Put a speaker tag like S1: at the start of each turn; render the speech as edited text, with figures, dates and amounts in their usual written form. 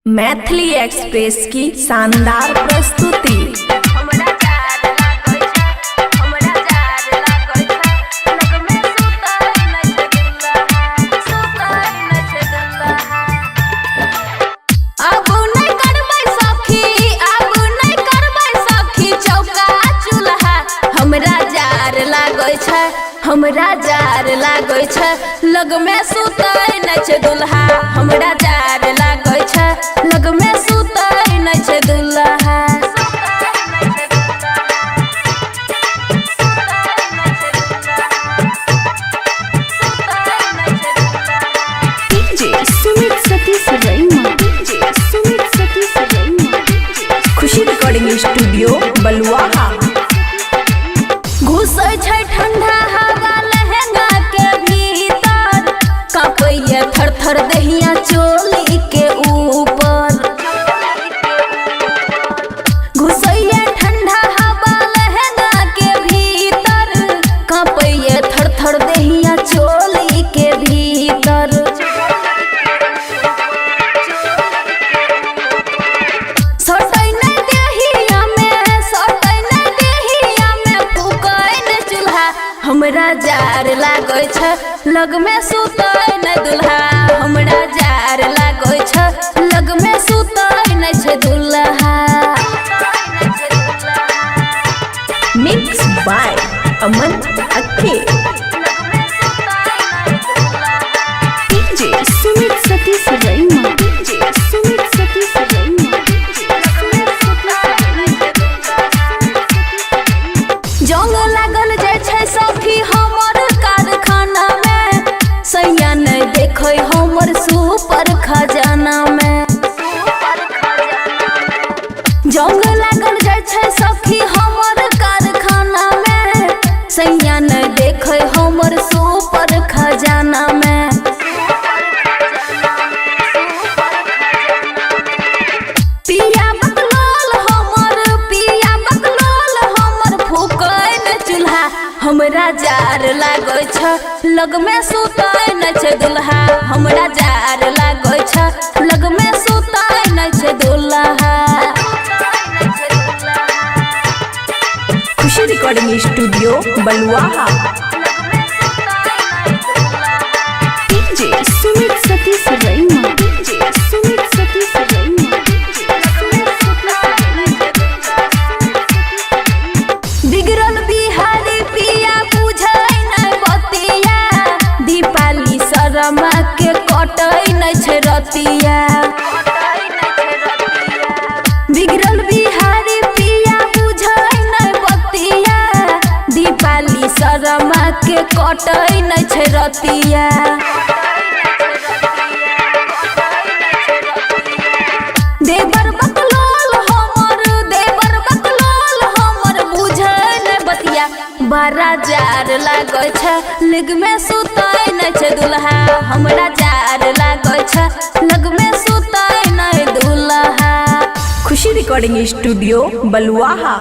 S1: Maithili express की शानदार प्रस्तुति।
S2: हमरा जार लागै छै लग में सुतै नै छै दुल्हा। हमरा जार लागै छै लग में सुतै नै छै दुल्हा।
S1: डीजे सुमित सतीश रैमा, डीजे सुमित सतीश रैमा, खुशी रिकॉर्डिंग स्टूडियो बलुआहा।
S2: घुसै छै ठंडा हवा लहंगा के भीतर, कांपैया थर थर दहिया चोली के ऊपर। घुसैया ठंडा हवा लहंगा के भीतर, कांपैया थर थर दहिया चोली के भीतर। सटै नै देहिया में, सटै नै देहिया में, फूकै नै चूल्हा। हमरा जार लागै छै लग में सुतै नै दुल्हा। हमरा जार लागै छै लग में सुतै नै छै दुल्हा।
S1: मिक्स बाय अमन अखे। डीजे सुमित सतीश रैमा, डीजे सुमित सतीश रैमा,
S2: जंग लागल जाय छै सखी हमर कारखाना में, सैया नै देखै हमर सुपर खजाना में। जंग लागल जाय छै सखी हमर कारखाना में, सैया नै देखै हमर सुपर खजाना में। पिया बकलोल हमर, पिया बकलोल हमर, फूकै नै चूल्हा। हमरा जार लागै छै लग में सुतै नै छै दुल्हा। हमरा जार लागै छै लग में सुतै नै छै दुल्हा।
S1: खुशी रिकॉर्डिंग स्टूडियो बलुआहा। डीजे सुमित सतीश रैमा, डीजे सुमित सतीश रैमा,
S2: बिगड़ल बिहारी पिया बुझै नै बतिया, दीपाली शर्मा के कटै नै छै रतिया। बिगड़ल बिहारी पिया बुझै नै बतिया, दीपाली शर्मा के कटै नै छै रतिया। देवर बकलोल हमर, देवर बकलोल हमर, बुझै नै बतिया। बड़ा जार लागै छै लग में सुतै नै छै दुल्हा। हमरा जार लागै छै लग में सुतै नै दुल्हा।
S1: खुशी रिकॉर्डिंग स्टूडियो बलुआहा।